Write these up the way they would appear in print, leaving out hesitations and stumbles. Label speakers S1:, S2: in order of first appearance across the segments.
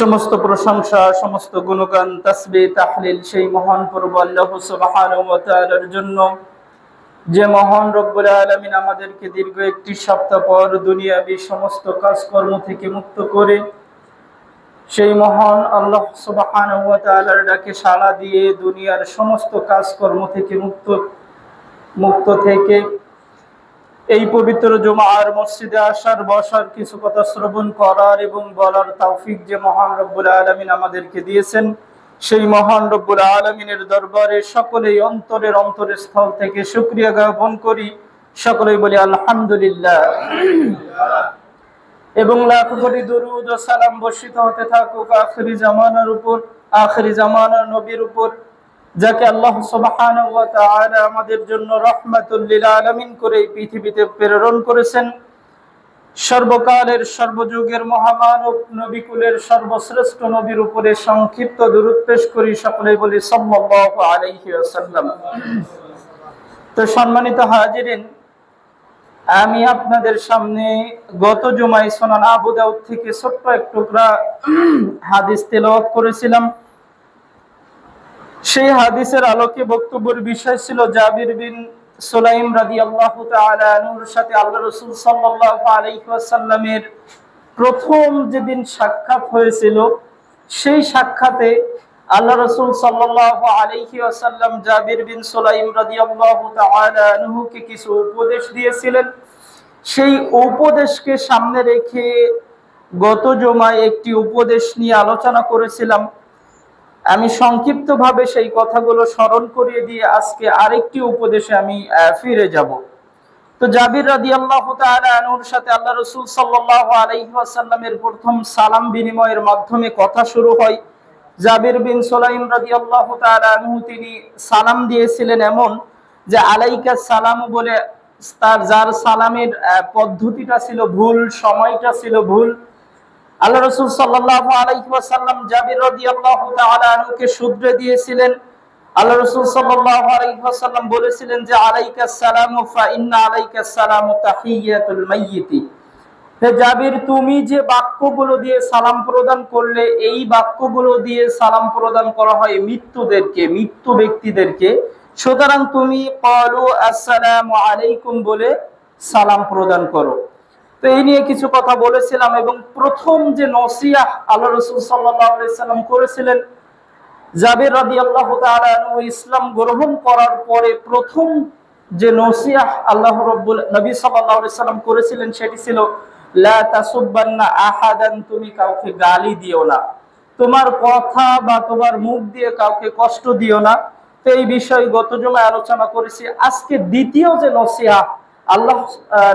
S1: সমস্ত প্রশংসা, সমস্ত গুণগান, তাসবিহ, তাহলিল সেই মহান প্রভু আল্লাহ সুবহানাহু ওয়া তাআলার জন্য, যে মহান রব্বুল আলামিন আমাদেরকে দীর্ঘ একটি সপ্তাহ পর দুনিয়াবী সমস্ত কাজকর্ম থেকে মুক্ত করে সেই মহান আল্লাহ সুবহানাহু ওয়া তাআলার ডাকে সাড়া দিয়ে দুনিয়ার সমস্ত কাজকর্ম থেকে মুক্ত থেকে এই পবিত্র জুমার মসজিদে আসার, বসার, কিছু কথা শ্রবণ করার এবং বলার তৌফিক যে মহান রব্বুল আলামিন আমাদেরকে দিয়েছেন, সেই মহান রব্বুল আলামিনের দরবারে সকলেই অন্তরের স্থল থেকে শুকরিয়া জ্ঞাপন করি। সকলেই বলি আলহামদুলিল্লাহ। এবং লাখ কোটি দরুদ ও সালাম বর্ষিত হতে থাকুক আখিরি জামানার নবীর উপর, যাকে আল্লাহ সুবহানাহু ওয়া তাআলা আমাদের জন্য রাহমাতুল লিল আলামিন করে পৃথিবীতে প্রেরণ করেছেন। সর্বকালের সর্বযুগের মহামানব নবীকুলের সর্বশ্রেষ্ঠ নবীর উপরে সংক্ষিপ্ত দরুদ পেশ করি। সকলেই বলি সাল্লাল্লাহু আলাইহি ওয়াসাল্লাম। তো সম্মানিত হাজিরিন, আমি আপনাদের সামনে গত জুমায় সুনান আবু দাউদ থেকে ছোট্ট এক টুকরা হাদিস তেলাওয়াত করেছিলাম। সেই হাদিসের আলোকে বক্তব্যের বিষয় ছিল জাবির বিন সুলাইম রাদিয়াল্লাহু তাআলা আনহুর সাথে আল্লাহ রাসূল সাল্লাল্লাহু আলাইহি ওয়াসাল্লামের প্রথম যেদিন সাক্ষাৎ হয়েছিল, সেই সাক্ষাতে আল্লাহ রাসূল সাল্লাল্লাহু আলাইহি ওয়াসাল্লাম জাবির বিন সুলাইম রাদিয়াল্লাহু তাআলা আনহুকে কিছু উপদেশ দিয়েছিলেন। সেই উপদেশকে সামনে রেখে গত জুমায় একটি উপদেশ নিয়ে আলোচনা করেছিলাম। আমি সংক্ষিপ্তভাবে সেই কথাগুলো স্মরণ করিয়ে দিয়ে আজকে আরেকটি উপদেশে আমি ফিরে যাব। তো জাবির রাদিয়াল্লাহু তাআলা আনহুর সাথে আল্লাহ রাসূল সাল্লাল্লাহু আলাইহি ওয়াসাল্লামের প্রথম সালাম বিনিময়ের মাধ্যমে কথা শুরু হয়। জাবির বিন সুলাইম রাদিয়াল্লাহু তাআলা আনহু তিনি সালাম দিয়েছিলেন এমন যে আলাইকা সালাম বলে, তার যার সালামের পদ্ধতিটা ছিল ভুল, সময়টা ছিল ভুল। আল্লাহ রাসূল সাল্লাল্লাহু আলাইহি ওয়াসাল্লাম জাবির রাদিয়াল্লাহু তাআলা আনহুকে শুধরে দিয়েছিলেন। আল্লাহ রাসূল সাল্লাল্লাহু আলাইহি ওয়াসাল্লাম বলেছিলেন যে আলাইকাস সালামু ফা ইন্না আলাইকাস সালামু তাহিয়াতুল মাইয়িতি। হে জাবির, তুমি যে বাক্যগুলো দিয়ে সালাম প্রদান করলে, এই বাক্যগুলো দিয়ে সালাম প্রদান করা হয় মৃত্যুদেরকে, মৃত্যু ব্যক্তিদেরকে। সুতরাং তুমি ক্বালু আসসালামু আলাইকুম বলে সালাম প্রদান করো। তো এই নিয়ে কিছু কথা বলেছিলাম এবং প্রথম যে নসিহত আল্লাহ রাসূল সাল্লাল্লাহু আলাইহি সাল্লাম করেছিলেন, জাবির রাদিয়াল্লাহু তাআলা আনহু ইসলাম গ্রহণ করার পরে প্রথম যে নসিহত আল্লাহ রাব্বুল নবী সাল্লাল্লাহু আলাইহি সাল্লাম করেছিলেন সেটি ছিল লা তাসুববান্না আহাদান, তুমি কাউকে গালি দিও না, তোমার কথা বা তোমার মুখ দিয়ে কাউকে কষ্ট দিও না। তো এই বিষয়ে গত জুমায় আলোচনা করেছি। আজকে দ্বিতীয় যে নসিহত আল্লাহ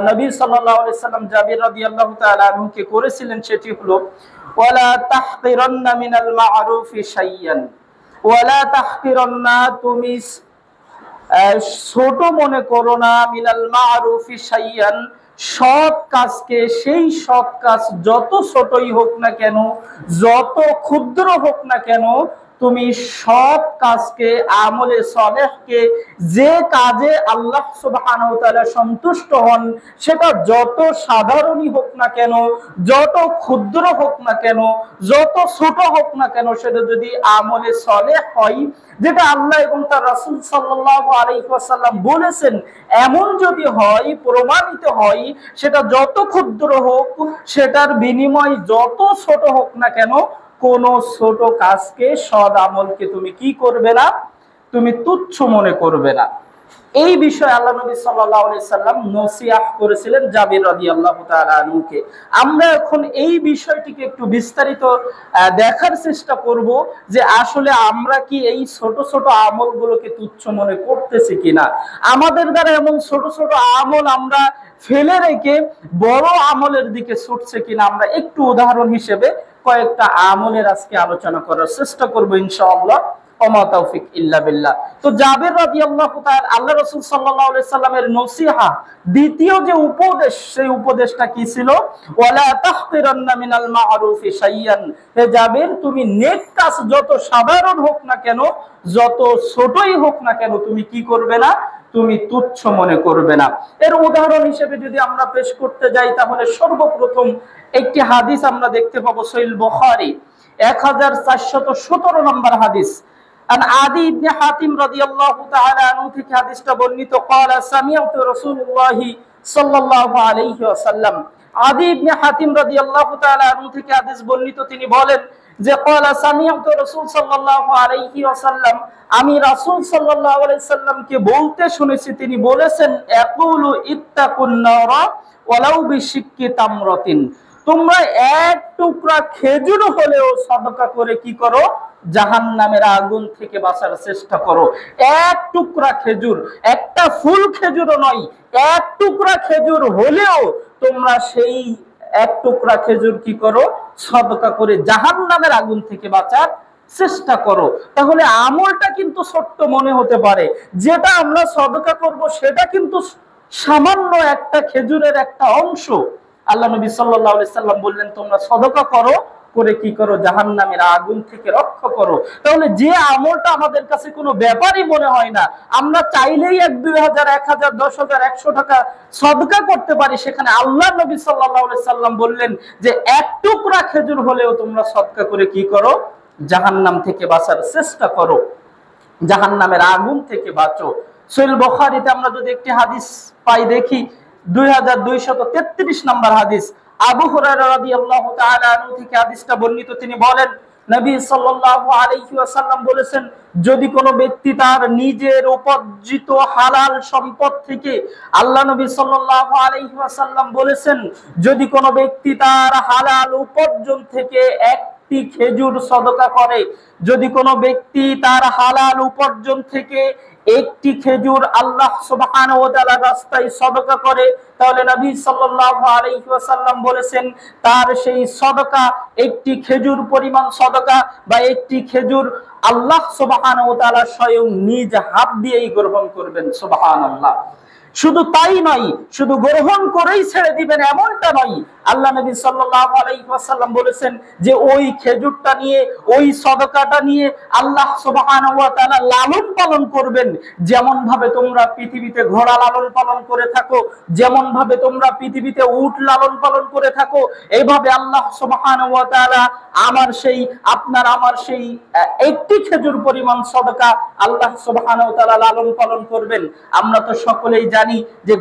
S1: নবী সাল্লাল্লাহু আলাইহি সাল্লাম জাবির রাদিয়াল্লাহু তাআলা আনহুকে করেছিলেন সেটি হলো ওয়ালা তাহকিরান্না মিনাল মা'রুফি শাইয়ান, ওয়ালা তাহকিরান্না, তুমি ছোট মনে করো না, মিনাল মা'রুফি শাইয়ান, সৎ কাজকে, সেই সৎ কাজ যত ছোটই হোক না কেন, যত ক্ষুদ্র হোক না কেন, তুমি সৎ কাজকে, আমলে সালেহকে, যে কাজে আল্লাহ সুবহানাহু ওয়া তাআলা সন্তুষ্ট হন, সেটা যত সাধারণই হোক না কেন, যত ক্ষুদ্র হোক না কেন, যত ছোট হোক না কেন, সেটা যদি আমলে সালেহ হয়, যেটা আল্লাহ এবং তার রাসূল সাল্লাল্লাহু আলাইহি ওয়াসাল্লাম বলেছেন, এমন যদি হয়, প্রমাণিত হয়, সেটা যত ক্ষুদ্র হোক, সেটার বিনিময় যত ছোট হোক না কেন, কোন ছোট কাজকে, সৎ আমলকে তুমি কি করবে না, তুমি তুচ্ছ মনে করবে না। এই বিষয়ে আল্লাহ নবী সাল্লাল্লাহু আলাইহি সাল্লাম নসিহত করেছিলেন জাবির রাদিয়াল্লাহু তাআলা আনহুকে। আমরা এখন এই বিষয়টিকে একটু বিস্তারিত দেখার চেষ্টা করব যে আসলে আমরা কি এই ছোট ছোট আমলগুলোকে তুচ্ছ মনে করতেছি কিনা, আমাদের দ্বারা এমন ছোট ছোট আমল আমরা ফেলে রেখে বড় আমলের দিকে ছুটছে কিনা। আমরা একটু উদাহরণ হিসেবে কয়েকটা আমলের আজকে আলোচনা করার চেষ্টা করব ইনশাআল্লাহ। ওমা তাওফিক ইল্লা বিল্লাহ। তো জাবির রাদিয়াল্লাহু তাআলা আল্লাহ রাসূল সাল্লাল্লাহু আলাইহি সাল্লামের নসিহত দ্বিতীয় যে উপদেশ, সেই উপদেশটা কি ছিল? ওয়ালা তাহকিরান্না মিনাল মা'রুফি শাইয়ান, হে জাবির, তুমি নেক কাজ যত সাধারণ হোক না কেন, যত ছোটই হোক না কেন, তুমি কি করবে না, তুমি তুচ্ছ মনে করবে না। এর উদাহরণ হিসেবে যদি আমরা পেশ করতে যাই, তাহলে সর্বপ্রথম একটি হাদিস আমরা দেখতে পাবো সহিহ বুখারী। 1417 নম্বর হাদিস। আন আদি ইবনে হাতিম রাদিয়াল্লাহু তাআলা আনহু থেকে হাদিসটা বর্ণিত, ক্বালা সামি'তু রাসূলুল্লাহি সাল্লাল্লাহু আলাইহি ওয়াসাল্লাম। আদি ইবনে হাতিম রাদিয়াল্লাহু তাআলা আনহু থেকে হাদিস বর্ণিত, তিনি বলেন যে ক্বালা সামি'তু রাসূল সাল্লাল্লাহু আলাইহি ওয়াসাল্লাম, আমি রাসূল সাল্লাল্লাহু আলাইহি সাল্লামকে বলতে শুনেছি, তিনি বলেছেন, ইয়াকুলু ইত্তাকুন নারা ওয়ালাউ বিশিক্কি তামরাতিন, তোমরা এক টুকরা খেজুর হলেও সদকা করে কি করো, জাহান্নামের আগুন থেকে বাঁচার চেষ্টা করো। এক টুকরা খেজুর, একটা ফুল খেজুরও নয়, এক টুকরা খেজুর হলেও তোমরা সেই এক টুকরা খেজুর কি করো, সদকা করে জাহান্নামের আগুন থেকে বাঁচার চেষ্টা করো। তাহলে আমলটা কিন্তু ছোট্ট মনে হতে পারে, যেটা আমরা সদকা করব সেটা কিন্তু সামান্য একটা খেজুরের একটা অংশ। আল্লাহ নবী সাল্লাল্লাহু আলাইহি সাল্লাম বললেন, তোমরা সদকা করো, করে কি করো, জাহান্নামের আগুন থেকে রক্ষা করো। তাহলে যে আমলটা আমাদের কাছে কোনো ব্যাপারই মনে হয় না, আমরা চাইলেই 1-2,000, 1,000, 10,000, 100 টাকা সদকা করতে পারি, সেখানে আল্লাহ নবী সাল্লাল্লাহু আলাইহি সাল্লাম বললেন যে এক টুকরা খেজুর হলেও তোমরা সদকা করে কি করো, জাহান্নাম থেকে বাঁচার চেষ্টা করো, জাহান্নামের আগুন থেকে বাঁচো। সহিহ বুখারীতে আমরা যদি একটি হাদিস পাই, দেখি 2233 নম্বর হাদিস। আবু হুরায়রা রাদিয়াল্লাহু তাআলা আনহু থেকে হাদিসটা বর্ণিত, তিনি বলেন, নবী সাল্লাল্লাহু আলাইহি ওয়াসাল্লাম বলেছেন, যদি কোনো ব্যক্তি তার নিজের উপার্জিত হালাল সম্পদ থেকে, আল্লাহ নবী সাল্লাল্লাহু আলাইহি ওয়াসাল্লাম বলেছেন, যদি কোনো ব্যক্তি তার হালাল উপার্জন থেকে একটি খেজুর সদকা করে, যদি কোনো ব্যক্তি তার হালাল উপার্জন থেকে একটি খেজুর আল্লাহ সুবহানাহু ওয়া তাআলার রাস্তায় সদকা করে, তাহলে নবী সাল্লাল্লাহু আলাইহি ওয়াসাল্লাম বলেছেন, তার সেই সদকা, একটি খেজুর পরিমাণ সদকা বা একটি খেজুর আল্লাহ সুবহানাহু ওয়া তাআলা স্বয়ং নিজ হাত দিয়েই গ্রহণ করবেন। সুবহানাল্লাহ। শুধু তাই নয়, শুধু গ্রহণ করেই ছেড়ে দিবেন এমনটা নয়, আল্লাহ নবী সাল্লাল্লাহু আলাইহি ওয়াসাল্লাম বলেছেন যে ওই খেজুরটা নিয়ে, ওই সদকাটা নিয়ে আল্লাহ সুবহানাহু ওয়া তাআলা লালন পালন করবেন। যেমন ভাবে তোমরা পৃথিবীতে ঘোড়া লালন পালন করে থাকো, যেমন ভাবে তোমরা পৃথিবীতে উট লালন পালন করে থাকো, এইভাবে আল্লাহ সুবহানাহু ওয়া তাআলা আমার সেই একটি খেজুর পরিমাণ সদকা আল্লাহ সুবহানাহু ওয়া তাআলা লালন পালন করবেন। আমরা তো সকলেই জানি যে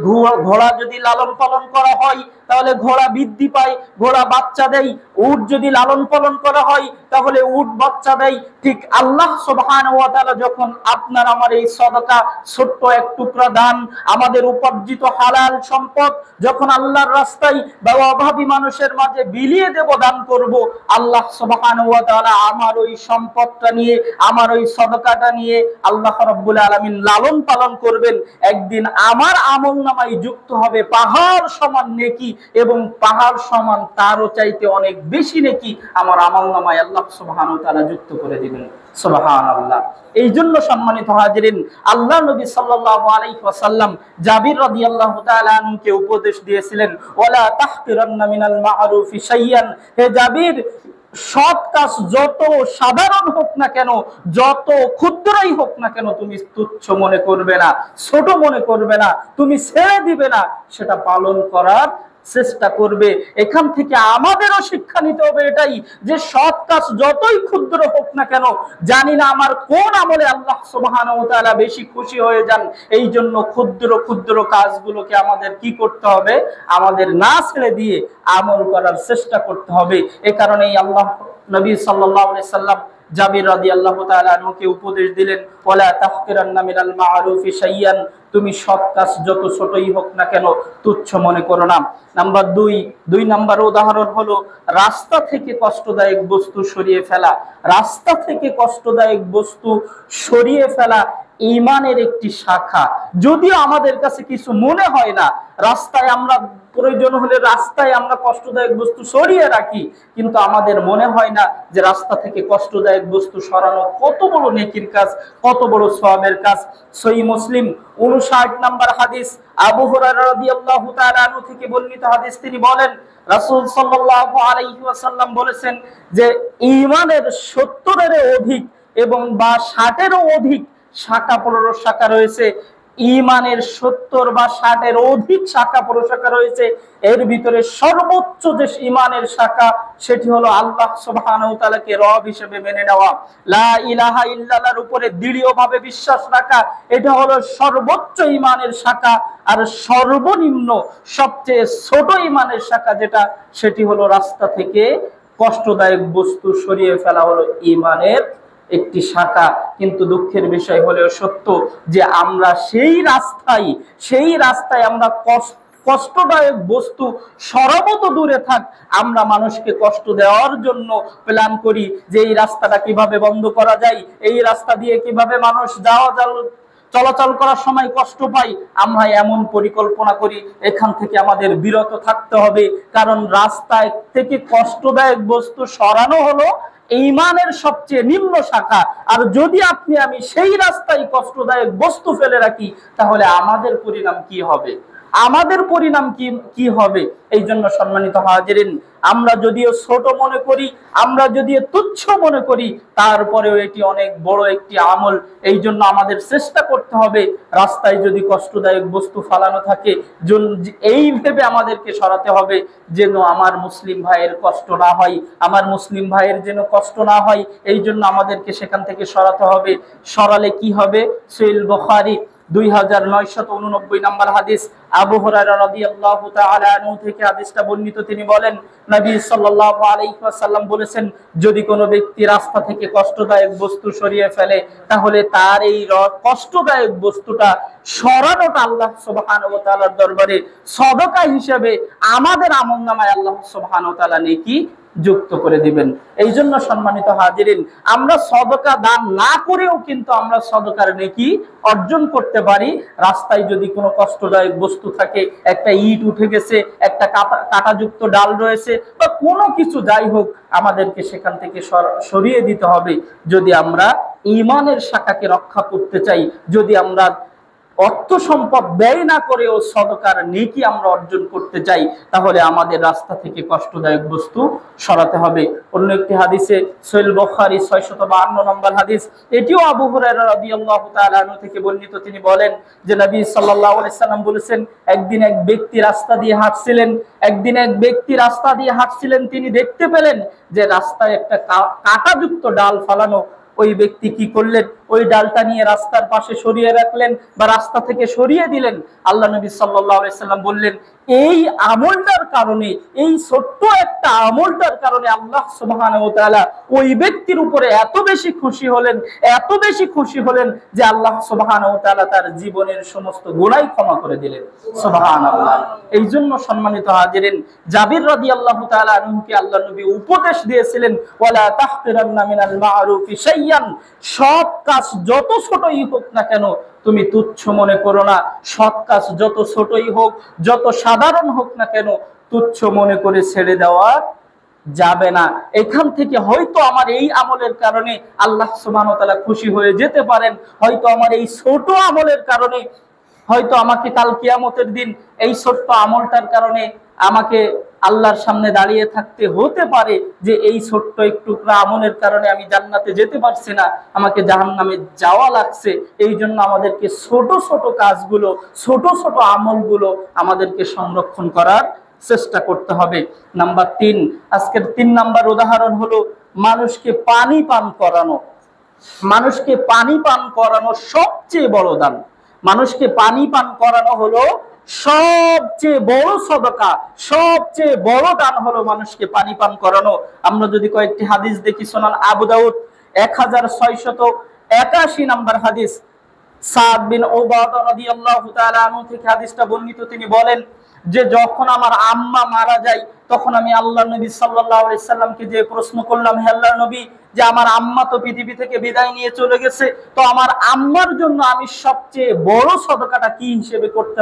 S1: ঘোড়া যদি লালন পালন করা হয় তাহলে ঘোড়া বৃদ্ধি পায়, ঘোড়া বাচ্চা দেয়। উট যদি লালন পালন করা হয় তাহলে উট বাচ্চা দেয়। ঠিক আল্লাহ সুবহানাহু ওয়া তাআলা যখন আপনার আমার এই সদকা, ছোট্ট এক টুকরা দান, আমাদের উপার্জিত হালাল সম্পদ যখন আল্লাহর রাস্তায় বা অভাবী মানুষের মাঝে বিলিয়ে দেব, দান করব, আল্লাহ সুবহানাহু ওয়া তাআলা আমার ওই সম্পদটা নিয়ে, আমার ওই সদকাটা নিয়ে আল্লাহ রাব্বুল আলামিন লালন পালন করবেন। একদিন আমার আমলনামায় যুক্ত হবে পাহাড় সমান নেকি, এবং পাহাড় সমান তারও চাইতে অনেক বেশি নেকি আমার আমলনামায় আল্লাহ সুবহানাহু ওয়া তাআলা যুক্ত করে দিবেন। সুবহানাল্লাহ। এই জন্য সম্মানিত হাজিরিন, আল্লাহ নবী সাল্লাল্লাহু আলাইহি ওয়াসাল্লাম জাবির রাদিয়াল্লাহু তাআলা আনহুকে উপদেশ দিয়েছিলেন, ওয়ালা তাহকিরান্না মিনাল মা'রুফি শাইয়ান, হে জাবির, সৎ কাজ যত সাধারণ হোক না কেন, যত ক্ষুদ্রই হোক না কেন, তুমি তুচ্ছ মনে করবে না, ছোট মনে করবে না, তুমি ছেড়ে দিবে না, সেটা পালন করার চেষ্টা করবে। এখান থেকে আমাদেরও শিক্ষা নিতে হবে এটাই, যে সৎ কাজ যতই ক্ষুদ্র হোক না কেন, জানি না আমার কোন আমলে আল্লাহ সুবহানাহু ওয়া তাআলা বেশি খুশি হয়ে যান, এই জন্য ক্ষুদ্র ক্ষুদ্র কাজগুলোকে আমাদের কি করতে হবে, আমাদের না ছেড়ে দিয়ে আমল করার চেষ্টা করতে হবে। এ কারণেই আল্লাহ নবী সাল্লাল্লাহু আলাইহি সাল্লাম জাবির রাদিয়াল্লাহু তাআলা আনহুকে উপদেশ দিলেন, ওয়ালা তাহকিরান্না মিনাল মা'রুফি শাইয়ান, তুমি সৎ কাজ যত ছোটই হোক না কেন তুচ্ছ মনে করো না। নাম্বার 2 নাম্বার উদাহরণ হলো রাস্তা থেকে কষ্টদায়ক বস্তু সরিয়ে ফেলা। রাস্তা থেকে কষ্টদায়ক বস্তু সরিয়ে ফেলা ঈমানের একটি শাখা। যদিও আমাদের কাছে কিছু মনে হয় না, রাস্তায় আমরা প্রয়োজন হলে রাস্তায় আমরা কষ্টদায়ক বস্তু সরিয়ে রাখি, কিন্তু আমাদের মনে হয় না যে রাস্তা থেকে কষ্টদায়ক বস্তু সরানো কত বড় নেকির কাজ, কত বড় সওয়াবের কাজ। সহিহ মুসলিম 59 নম্বর হাদিস, আবু হুরায়রা রাদিয়াল্লাহু তাআলা আনহু থেকে বর্ণিত হাদিস, তিনি বলেন, রাসূল সাল্লাল্লাহু আলাইহি ওয়াসাল্লাম বলেছেন যে ঈমানের 70-এরও অধিক এবং বা 60-এরও অধিক শাখা, 15 শাখা রয়েছে। ঈমানের 70 বা 60 এর অধিক শাখা প্রশাখা রয়েছে। এর ভিতরে সর্বোচ্চ যে ঈমানের শাখা সেটি হলো আল্লাহ সুবহানাহু ওয়া তাআলাকে রব হিসেবে মেনে নেওয়া, লা ইলাহা ইল্লাল্লাহর উপরে দৃঢ়ভাবে বিশ্বাস রাখা। এটা হলো সর্বোচ্চ ঈমানের শাখা। আর সর্বনিম্ন সবচেয়ে ছোট ঈমানের শাখা যেটা, সেটি হলো রাস্তা থেকে কষ্টদায়ক বস্তু সরিয়ে ফেলা হলো ঈমানের একটি শাখা। কিন্তু দুঃখের বিষয় হলেও সত্য যে আমরা সেই রাস্তায় আমরা কষ্টদায়ক বস্তু সরাবো তো দূরে থাক, আমরা মানুষকে কষ্ট দেওয়ার জন্য প্ল্যান করি যে এই রাস্তাটা কিভাবে বন্ধ করা যায়, এই রাস্তা দিয়ে কিভাবে মানুষ চলাচল করার সময় কষ্ট পাই। আমরা এমন পরিকল্পনা করি, এখান থেকে আমাদের বিরত থাকতে হবে, কারণ রাস্তায় থেকে কষ্টদায়ক বস্তু সরানো হলো ঈমানের সবচেয়ে নিম্ন শাখা। আর যদি আপনি আমি সেই রাস্তায় কষ্টদায়ক বস্তু ফেলে রাখি, তাহলে আমাদের পরিণাম কি হবে? আমাদের পরিণাম কি হবে? এই জন্য সম্মানিত হাজিরিন, আমরা যদিও ছোট মনে করি, আমরা যদিও তুচ্ছ মনে করি, তারপরেও এটি অনেক বড় একটি আমল। এই জন্য আমাদের চেষ্টা করতে হবে রাস্তায় যদি কষ্টদায়ক বস্তু ফালানো থাকে, এই ভেবে আমাদেরকে সরাতে হবে যেন আমার মুসলিম ভাইয়ের কষ্ট না হয়, আমার মুসলিম ভাইয়ের যেন কষ্ট না হয়। এই জন্য আমাদেরকে সেখান থেকে সরাতে হবে। সরালে কি হবে? সহিহ বুখারী 2989 নম্বর হাদিস, আবু হুরায়রা রাদিয়াল্লাহু তাআলা আনহু থেকে হাদিসটা বর্ণিত। তিনি বলেন, নবী সাল্লাল্লাহু আলাইহি ওয়াসাল্লাম বলেছেন, যদি কোনো ব্যক্তি রাস্তা থেকে কষ্টদায়ক বস্তু সরিয়ে ফেলে, তাহলে তার এই কষ্টদায়ক বস্তুটা সরানোটা আল্লাহ সুবহানাহু ওয়া তাআলার দরবারে সদকা হিসেবে আমাদের আমলনামায় আল্লাহ সুবহানাহু ওয়া তাআলা নেকি যুক্ত করে দিবেন। এই জন্য সম্মানিত হাজিরিন, আমরা সদকা দান না করেও কিন্তু আমরা সদকার নেকি অর্জন করতে পারি। রাস্তায় যদি কোনো কষ্টদায়ক বস্তু থাকে, একটা ইট উঠে গেছে, একটা কাঁটাযুক্ত ডাল রয়েছে, বা কোনো কিছু যাই হোক, আমাদেরকে সেখান থেকে সরিয়ে দিতে হবে। যদি আমরা ঈমানের শাখাকে রক্ষা করতে চাই, যদি আমরা অর্থ সম্পদ ব্যয় না করেও সদকার নেকি আমরা অর্জন করতে চাই, তাহলে আমাদের রাস্তা থেকে কষ্টদায়ক বস্তু সরাতে হবে। অন্য একটি হাদিসে, সহিহ বুখারী 652 নম্বর হাদিস, এটিও আবু হুরায়রা রাদিয়াল্লাহু তাআলা আনহু থেকে বর্ণিত। তিনি বলেন যে নবী সাল্লাল্লাহু আলাইহি সাল্লাম বলেছেন, একদিন এক ব্যক্তি রাস্তা দিয়ে হাঁটছিলেন, তিনি দেখতে পেলেন যে রাস্তায় একটা কাঁটাযুক্ত ডাল ফালানো। ওই ব্যক্তি কি করলেন? ওই ডালটা নিয়ে রাস্তার পাশে সরিয়ে রাখলেন বা রাস্তা থেকে সরিয়ে দিলেন। আল্লাহ নবী সাল্লাল্লাহু আলাইহি সাল্লাম বললেন, এই আমলটার কারণে, এই ছোট্ট একটা আমলটার কারণে আল্লাহ সুবহানাহু ওয়া তাআলা ওই ব্যক্তির উপরে এত বেশি খুশি হলেন যে আল্লাহ সুবহানাহু ওয়া তাআলা তার জীবনের সমস্ত গুনাহ ক্ষমা করে দিলেন। সুবহানাল্লাহ। এই জন্য সম্মানিত হাজিরিন, জাবির রাদিয়াল্লাহু তাআলা আনহুকে আল্লাহ নবী উপদেশ দিয়েছিলেন, ওয়ালা তাহকিরান্না মিনাল মা'রুফি শাইয়ান, সৎ কাজ যত ছোটই হোক না কেন তুমি তুচ্ছ মনে করো না। সৎ কাজ যত ছোটই হোক, যত সাধারণ হোক না কেন, তুচ্ছ মনে করে ছেড়ে দেওয়া যাবে না। এখান থেকে হয়তো আমার এই আমলের কারণে আল্লাহ সুবহানাহু ওয়া তাআলা খুশি হয়ে যেতে পারেন, হয়তো আমার এই ছোট আমলের কারণে, হয়তো আমাকে কাল কিয়ামতের দিন এই ছোট্ট আমলটার কারণে আমাকে আল্লাহর সামনে দাঁড়িয়ে থাকতে হতে পারে যে এই ছোট্ট একটু আমলের কারণে আমি জান্নাতে যেতে পারছি না, আমাকে জাহান্নামে যাওয়া লাগছে। এই জন্য আমাদেরকে ছোট ছোট কাজগুলো, ছোট ছোট আমলগুলো আমাদেরকে সংরক্ষণ করার চেষ্টা করতে হবে। নাম্বার 3, আজকের 3 নাম্বার উদাহরণ হলো মানুষকে পানি পান করানো। মানুষকে পানি পান করানো সবচেয়ে বড় দান। মানুষকে পানি পান করানো হলো সবচেয়ে বড় সদকা, সবচেয়ে বড় দান হলো মানুষকে পানি পান করানো। আমরা যদি কয়েকটি হাদিস দেখি, সুনান আবু দাউদ 1681 নম্বর হাদিস, সাদ বিন উবাদা রাদিয়াল্লাহু তাআলা আনহু থেকে হাদিসটা বর্ণিত। তিনি বলেন যে যখন আমার আম্মা মারা যায়, তখন আমি আল্লাহর নবী সাল্লাল্লাহু আলাইহি সাল্লামকে যে প্রশ্ন করলাম, হে আল্লাহর নবী, যে আমার আম্মা তো পৃথিবী থেকে বিদায় নিয়ে চলে গেছে, তো আমার আম্মার জন্য আমি সবচেয়ে বড় সদকাটা কি হিসেবে করতে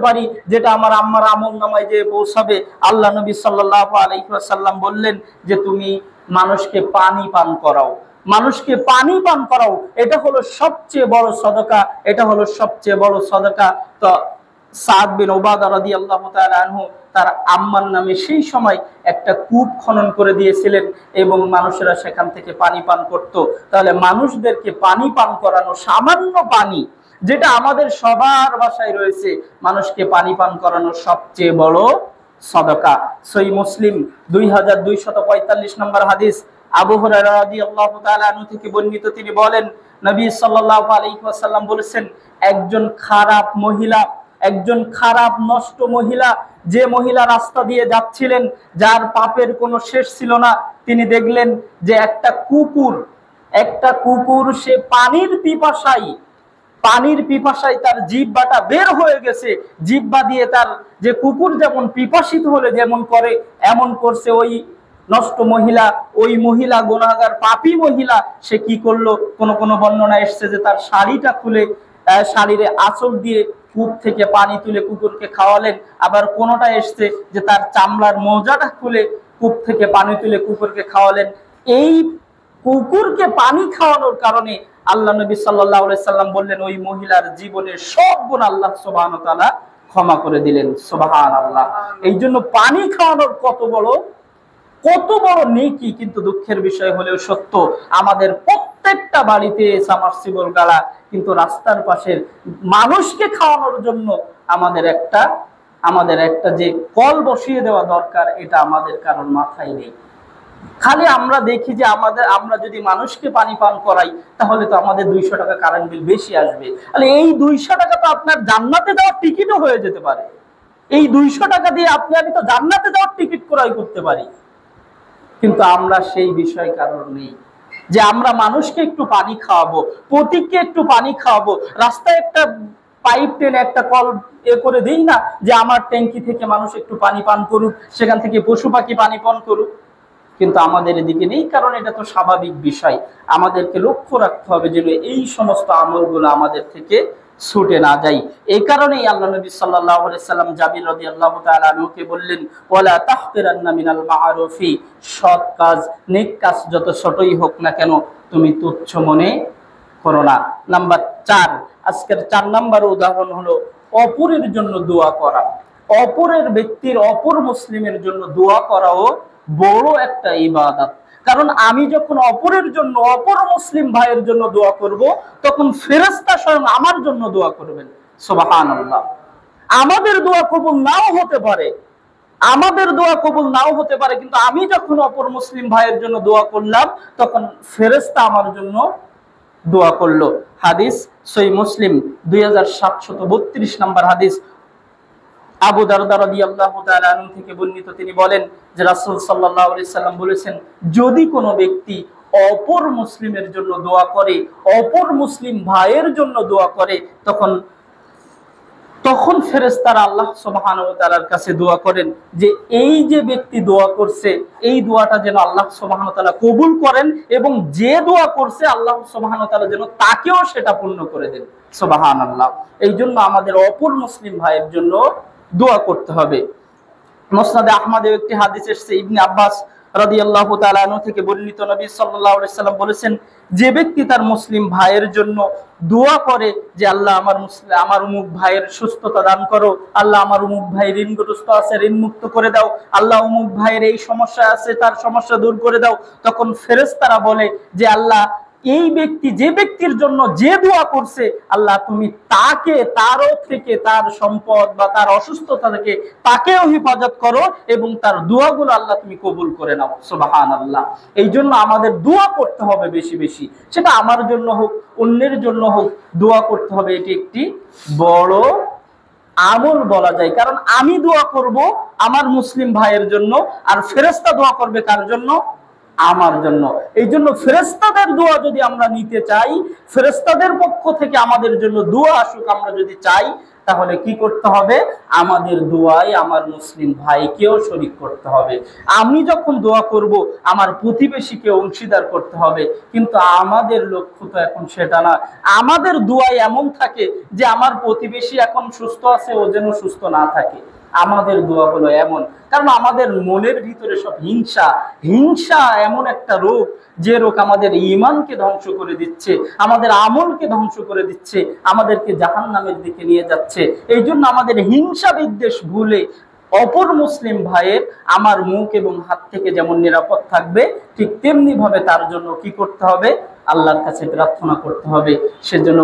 S1: পারি যেটা আমার আম্মার আমলনামায় যে পৌঁছাবে? আল্লাহ নবী সাল্লাল্লাহু আলাইহি ওয়াসাল্লাম বললেন যে তুমি মানুষকে পানি পান করাও, মানুষকে পানি পান করাও, এটা হলো সবচেয়ে বড় সদকা, এটা হলো সবচেয়ে বড় সদকা। তো সাদ বিন উবাদা রাদিয়াল্লাহু তাআলা আনহু তার আম্মার নামে সেই সময় একটা কূপ খনন করে দিয়েছিলেন এবং মানুষেরা সেখান থেকে পানি পান করত। তাহলে মানুষদেরকে পানি পান করানো, সামান্য পানি, যেটা আমাদের সবার বাসায় রয়েছে, মানুষকে পানি পান করানোর সবচেয়ে বড় সাদাকা। সহিহ মুসলিম 2245 নম্বর হাদিস, আবু হুরায়রা রাদিয়াল্লাহু তাআলা আনহু থেকে বর্ণিত, তিনি বলেন নবী সাল্লাল্লাহু আলাইহি ওয়াসাল্লাম বলেছেন, একজন খারাপ মহিলা, একজন খারাপ নষ্ট মহিলা, যে মহিলা রাস্তা দিয়ে যাচ্ছিলেন, যার পাপের কোনো শেষ ছিল না, তিনি দেখলেন যে একটা কুকুর সে পানির পিপাসায় তার জিহ্বাটা বের হয়ে গেছে। জিহ্বা দিয়ে তার, যে কুকুর যেমন পিপাসিত হলে যেমন করে, এমন করছে ওই নষ্ট মহিলা, ওই মহিলা গুনাহগার পাপী মহিলা। সে কি করলো, কোন বর্ণনা এসছে যে তার শাড়িটা খুলে, শাড়িরে আঁচল দিয়ে কূপ থেকে পানি তুলে কুকুরকে খাওয়ালেন। আবার কোনটা এসছে যে তার চামড়ার মোজাটা খুলে কূপ থেকে পানি তুলে কুকুরকে খাওয়ালেন। এই কুকুরকে পানি খাওয়ানোর কারণে আল্লাহ নবী সাল্লাল্লাহু আলাইহি সাল্লাম বললেন, ওই মহিলার জীবনের সব গুনাহ আল্লাহ সুবহানাহু ওয়া তাআলা ক্ষমা করে দিলেন। সুবহানাল্লাহ। এই জন্য পানি খাওয়ানোর কত বড় নেকি। কিন্তু দুঃখের বিষয় হলেও সত্য, আমাদের প্রত্যেকটা বাড়িতে সাবমার্সিবল গাড়া, কিন্তু রাস্তার পাশের মানুষকে খাওয়ানোর জন্য আমাদের একটা যে কল বসিয়ে দেওয়া দরকার, এটা আমাদের কারণ মাথায় নেই। খালি আমরা দেখি যে আমরা যদি মানুষকে পানি পান করাই, তাহলে তো আমাদের 200 টাকা কারেন্ট বিল বেশি আসবে। তাহলে এই 200 টাকা তো আপনার জান্নাতে যাওয়ার টিকিটও হয়ে যেতে পারে। এই 200 টাকা দিয়ে আমি তো জান্নাতে যাওয়ার টিকিট ক্রয় করতে পারি। কিন্তু আমরা সেই বিষয় কারণ নেই যে আমরা মানুষকে একটু পানি খাওয়াবো, প্রতীককে একটু পানি খাওয়াবো। রাস্তায় একটা পাইপ টেনে একটা কল করে দিই না, যে আমার ট্যাঙ্কি থেকে মানুষ একটু পানি পান করুক, সেখান থেকে পশু পাখি পানি পান করুক। কিন্তু আমাদের এদিকে নেই, কারণ এটা তো স্বাভাবিক বিষয়। আমাদেরকে লক্ষ্য রাখতে হবে যেন এই সমস্ত আমলগুলো আমাদের থেকে ছুটে না যায়। এই কারণেই আল্লাহ নবী সাল্লাল্লাহু আলাইহি সাল্লাম জাবির রাদিয়াল্লাহু তাআলা আনহুকে বললেন, ওয়ালা তাহকিরান্না মিনাল মা'রুফি, সৎ কাজ, নেক কাজ যত ছোটই হোক না কেন তুমি তুচ্ছ মনে করো না। নাম্বার 4, আজকের 4 নাম্বার উদাহরণ হলো অপরের জন্য দোয়া করা। অপর মুসলিমের জন্য দোয়া করাও বড় একটা ইবাদত। কারণ আমি যখন অপরের জন্য, অপর মুসলিম ভাইয়ের জন্য দোয়া করব, তখন ফেরেশতা স্বয়ং আমার জন্য দোয়া করবেন। সুবহানাল্লাহ। আমাদের দোয়া কবুল নাও হতে পারে, কিন্তু আমি যখন অপর মুসলিম ভাইয়ের জন্য দোয়া করলাম, তখন ফেরেশতা আমার জন্য দোয়া করলো। হাদিস সহিহ মুসলিম 2732 নম্বর হাদিস, আবু দারদা রাদিয়াল্লাহু তাআলা আনহু থেকে বর্ণিত, তিনি বলেন যে রাসূল সাল্লাল্লাহু আলাইহি সাল্লাম বলেছেন, যদি কোনো ব্যক্তি অপর মুসলিমের জন্য দোয়া করে, অপর মুসলিম ভাইয়ের জন্য দোয়া করে, তখন ফেরেশতারা আল্লাহ সুবহানাহু ওয়া তাআলার কাছে দোয়া করেন যে এই যে ব্যক্তি দোয়া করছে, এই দোয়াটা যেন আল্লাহ সুবহানাহু ওয়া তাআলা কবুল করেন, এবং যে দোয়া করছে আল্লাহ সুবহানাহু ওয়া তাআলা যেন তাকেও সেটা পূর্ণ করে দেন। সুবহানাল্লাহ। এই জন্য আমাদের অপর মুসলিম ভাইয়ের জন্য দোয়া করতে হবে। মুসনাদে আহমদে একটি হাদিস এসেছে, ইবনে আব্বাস রাদিয়াল্লাহু তাআলা আনহু থেকে বর্ণিত, নবী সাল্লাল্লাহু আলাইহি সাল্লাম বলেছেন, যে ব্যক্তি তার মুসলিম ভাইয়ের জন্য দোয়া করে যে আল্লাহ আমার অমুক ভাইয়ের সুস্থতা দান করো, আল্লাহ আমার অমুক ভাই ঋণগ্রস্ত আছে, ঋণ মুক্ত করে দাও, আল্লাহ অমুক ভাইয়ের এই সমস্যা আছে, তার সমস্যা দূর করে দাও, তখন ফেরেশতারা বলে যে আল্লাহ, এই ব্যক্তি, যে ব্যক্তির জন্য যে দোয়া করছে, আল্লাহ তুমি তাকে, তারও থেকে, তার সম্পদ বা তার অসুস্থতা থেকে তাকেও হেফাজত করো, এবং তার দোয়াগুলো আল্লাহ তুমি কবুল করে নাও। সুবহানাল্লাহ। এই জন্য আমাদের দোয়া করতে হবে বেশি বেশি, সেটা আমার জন্য হোক, অন্যের জন্য হোক, দোয়া করতে হবে। এটি একটি বড় আমল বলা যায়, কারণ আমি দোয়া করব আমার মুসলিম ভাইয়ের জন্য, আর ফেরেশতা দোয়া করবে কার জন্য? আমার জন্য। এই জন্য ফেরেশতাদের দোয়া যদি আমরা নিতে চাই, ফেরেশতাদের পক্ষ থেকে আমাদের জন্য দোয়া আসুক আমরা যদি চাই, তাহলে কি করতে হবে? আমাদের দোয়ায় আমার মুসলিম ভাইকেও শরীক করতে হবে। আমি যখন দোয়া করব, আমার প্রতিবেশীকে অংশীদার করতে হবে। কিন্তু আমাদের লক্ষ্য তো এখন সেটা না। আমাদের দোয়ায় এমন থাকে যে আমার প্রতিবেশী এখন সুস্থ আছে, ও যেন সুস্থ না থাকে। আমাদের দোয়াগুলো এমন, কারণ আমাদের মনের ভিতরে সব হিংসা এমন একটা রোগ, যে রোগ আমাদের ঈমানকে ধ্বংস করে দিচ্ছে, আমাদের আমলকে ধ্বংস করে দিচ্ছে, আমাদেরকে জাহান্নামের দিকে নিয়ে যাচ্ছে। এই জন্য আমাদের হিংসা বিদ্বেষ ভুলে অপর মুসলিম ভাইয়ের আমার মুখ এবং হাত থেকে যেমন নিরাপদ থাকবে, ঠিক তেমনি ভাবে তার জন্য কি করতে হবে? আল্লাহর কাছে প্রার্থনা করতে হবে সেজন্য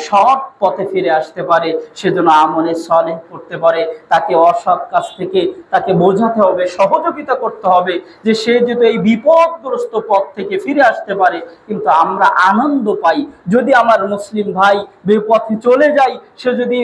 S1: সৎ পথে ফিরে আসতে পারে, সেজন্য আমলে সালেহ করতে পারে। তাকে অসৎ কাজ থেকে তাকে বোঝাতে হবে, সহযোগিতা করতে হবে যে সে যেহেতু এই বিপদগ্রস্ত পথ থেকে ফিরে আসতে পারে। কিন্তু আমরা আনন্দ পাই যদি আমার মুসলিম ভাই বিপথে চলে যায়, সে যদি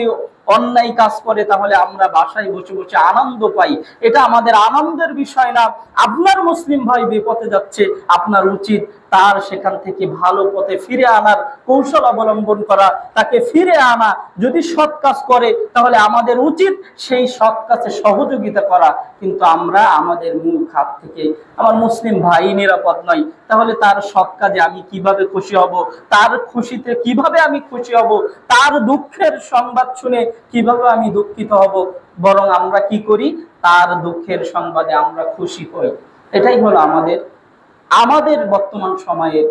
S1: অন্যায় কাজ করে, তাহলে আমরা বাসায় বসে বসে আনন্দ পাই। এটা আমাদের আনন্দের বিষয় না। আপনার মুসলিম ভাই বিপথে যাচ্ছে, আপনার উচিত তার সেখান থেকে ভালো পথে ফিরে আনার কৌশল অবলম্বন করা, তাকে ফিরে আনা। যদি সৎ কাজ করে তাহলে আমাদের উচিত সেই সৎ কাজে সহযোগিতা করা। কিন্তু আমরা আমাদের মুখ হাত থেকে আমার মুসলিম ভাই নিরাপদ নয়, তাহলে তার সৎ কাজে আমি কিভাবে খুশি হব, তার খুশিতে কিভাবে আমি খুশি হব, তার দুঃখের সংবাদ শুনে কিভাবে আমি দুঃখিত হব। বরং আমরা কি করি, তার দুঃখের সংবাদে আমরা খুশি হই। এটাই হলো আমাদের বর্তমান সময়ের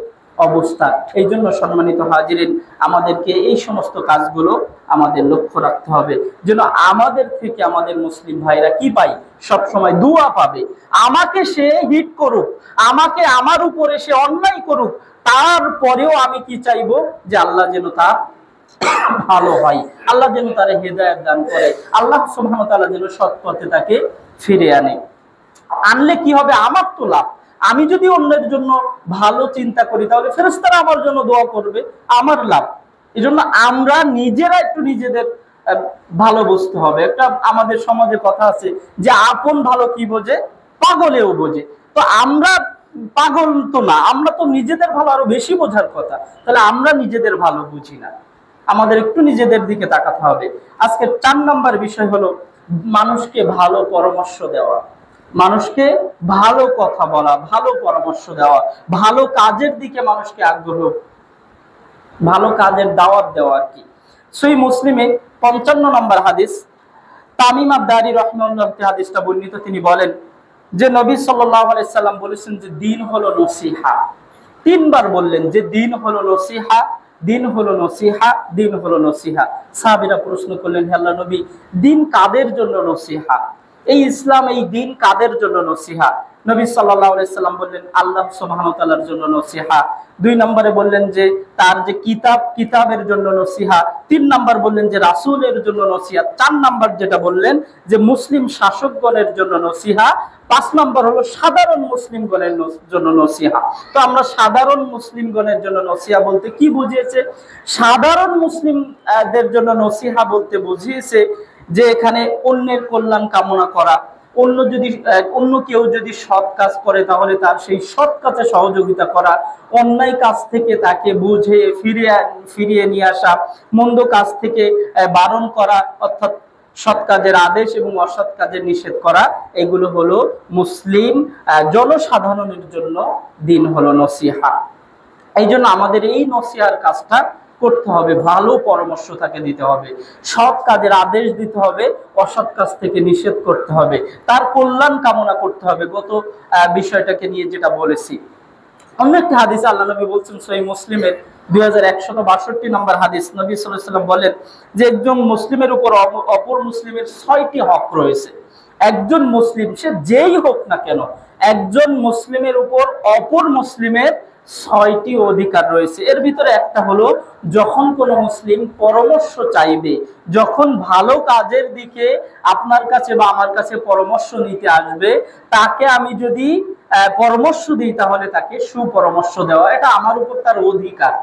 S1: অবস্থা। এই জন্য সম্মানিত হাজিরিন, আমাদেরকে এই সমস্ত কাজগুলো আমাদের লক্ষ্য রাখতে হবে, যেন আমাদের থেকে আমাদের মুসলিম ভাইরা কি পাই, সব সময় দুয়া পাবে। আমাকে সে হিট করুক, আমাকে আমার উপরে সে অন্যায় করুক, তারপরেও আমি কি চাইবো, যে আল্লাহ যেন তার ভালো হয়, আল্লাহ যেন তার হেদায়েত দান করে, আল্লাহ সুবহানাহু ওয়া তাআলা যেন সৎ পথে তাকে ফিরে আনলে কি হবে, আমার তো লাভ। আমি যদি অন্যের জন্য ভালো চিন্তা করি তাহলে ফেরেশতারা আমার জন্য দোয়া করবে, আমার লাভ। এই জন্য আমরা নিজেরা একটু নিজেদের ভালো বুঝতে হবে। একটা আমাদের সমাজে কথা আছে যে আপন ভালো কি বোঝে, পাগলেও বোঝে। তো আমরা পাগল তো না, আমরা তো নিজেদের ভালো আরো বেশি বোঝার কথা। তাহলে আমরা নিজেদের ভালো বুঝি না, আমাদের একটু নিজেদের দিকে তাকাতে হবে। আজকে 4 নম্বর বিষয় হলো মানুষকে ভালো পরামর্শ দেওয়া, মানুষকে ভালো কথা বলা, ভালো পরামর্শ দেওয়া, ভালো কাজের দিকে মানুষকে আগ্রহ, ভালো কাজের দাওয়াত দেওয়া আর কি। সহিহ মুসলিমে 55 নম্বর হাদিস, তামিম আদ-দারি রাহিমাহুল্লাহ হাদিসটা বর্ণিত। তিনি বলেন যে নবী সাল্লাল্লাহু আলাইহি সাল্লাম বলেছেন যে দিন হলো নসিহা। 3 বার বললেন যে দিন হলো নসিহা, দিন হলো নসিহা, দিন হলো নসিহা। সাহাবীরা প্রশ্ন করলেন, হে আল্লাহর নবী, দিন কাদের জন্য নসিহা? এই ইসলাম, এই দিন কাদের জন্য নসিহা? নবী সাল্লাল্লাহু আলাইহি সাল্লাম বললেন আল্লাহ সুবহানাহু ওয়া তাআলার জন্য নসিহা। 2 নম্বরে বললেন যে তার যে কিতাবের জন্য নসিহা। 3 নম্বর বললেন যে রাসূলের জন্য নসিহা। 4 নম্বর যেটা বললেন যে মুসলিম শাসকগণের জন্য নসিহা। 5 নম্বর হলো সাধারণ মুসলিমগণের জন্য নসিহা। তো আমরা সাধারণ মুসলিমগণের জন্য নসিহা বলতে কি বুঝিয়েছে? সাধারণ মুসলিমদের জন্য নসিহা বলতে বুঝিয়েছে যে এখানে অন্যের কল্যাণ কামনা করা, অন্য কেউ যদি সৎ কাজ করে তাহলে তার সেই সৎ কাজে সহযোগিতা করা, অন্যায় কাজ থেকে তাকে বুঝে ফিরিয়ে নিয়ে আসা, মন্দ কাজ থেকে বারণ করা, অর্থাৎ সৎ কাজের আদেশ এবং অসৎ কাজের নিষেধ করা। এগুলো হলো মুসলিম জনসাধারণের জন্য দিন হলো নসিহা। এই জন্য আমাদের এই নসিহার কাজটা করতে হবে, ভালো পরামর্শ তাকে দিতে হবে, সৎ কাজের আদেশ দিতে হবে, অসৎ কাজ থেকে নিষেধ করতে হবে, তার কল্যাণ কামনা করতে হবে। গত বিষয়টাকে নিয়ে যেটা বলেছি, অন্য একটি হাদিসে আল্লাহ নবী বলছেন সহিহ মুসলিমের 2162 নম্বর হাদিস, নবী সাল্লাল্লাহু আলাইহি ওয়াসাল্লাম বলেন যে একজন মুসলিমের উপর অপর মুসলিমের 6টি হক রয়েছে। একজন মুসলিম সে যেই হোক না কেন, একজন মুসলিমের উপর অপর মুসলিমের 6টি অধিকার রয়েছে। এর ভিতরে একটা হলো যখন কোনো মুসলিম পরামর্শ চাইবে, যখন ভালো কাজের দিকে আপনার কাছে বা আমার কাছে পরামর্শ নিতে আসবে, তাকে আমি যদি পরামর্শ দিই তাহলে তাকে সুপরামর্শ দেওয়া, এটা আমার উপর তার অধিকার।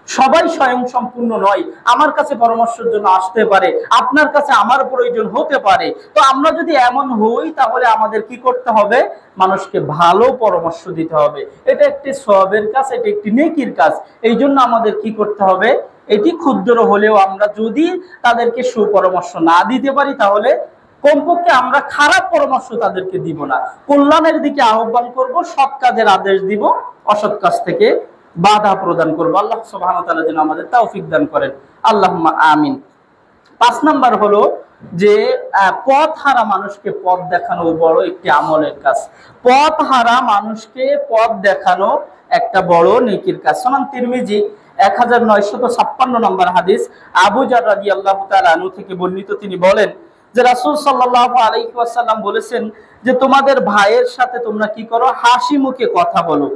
S1: সবাই স্বয়ং সম্পূর্ণ নয়, আমার কাছে পরামর্শের জন্য আসতে পারে, আপনার কাছে আমার প্রয়োজন হতে পারে। তো আমরা যদি এমন হই তাহলে আমাদের কি করতে হবে? মানুষকে ভালো পরামর্শ দিতে হবে। এটা একটি সওয়াবের কাজ, এটা একটি নেকির কাজ। এই জন্য আমাদের কি করতে হবে? এটি ক্ষুদ্র হলেও আমরা যদি তাদেরকে সুপরামর্শ না দিতে পারি তাহলে কমপক্ষে আমরা খারাপ পরামর্শ তাদেরকে দিব না, কল্যাণের দিকে আহ্বান করব, সৎ কাজের আদেশ দিব, অসৎ কাজ থেকে বাধা প্রদান করবো। আল্লাহ সুবহানাহু ওয়া তাআলা যেন আমাদের তৌফিক দান করেন, আল্লাহুম্মা আমিন। 5 নাম্বার হলো যে পথ হারা মানুষকে পথ দেখানো বড় একটি আমলের কাজ। পথ হারা মানুষকে পথ দেখানো একটা বড় নেকির কাজ। সুনান তিরমিজি 1956 নম্বর হাদিস, আবু যার রাদিয়াল্লাহু তাআলা আনহু থেকে বর্ণিত। তিনি বলেন যে রাসূল সাল্লাল্লাহু আলাইহি ওয়াসাল্লাম বলেছেন যে তোমাদের ভাইয়ের সাথে তোমরা কি করো? হাসি মুখে কথা বলো।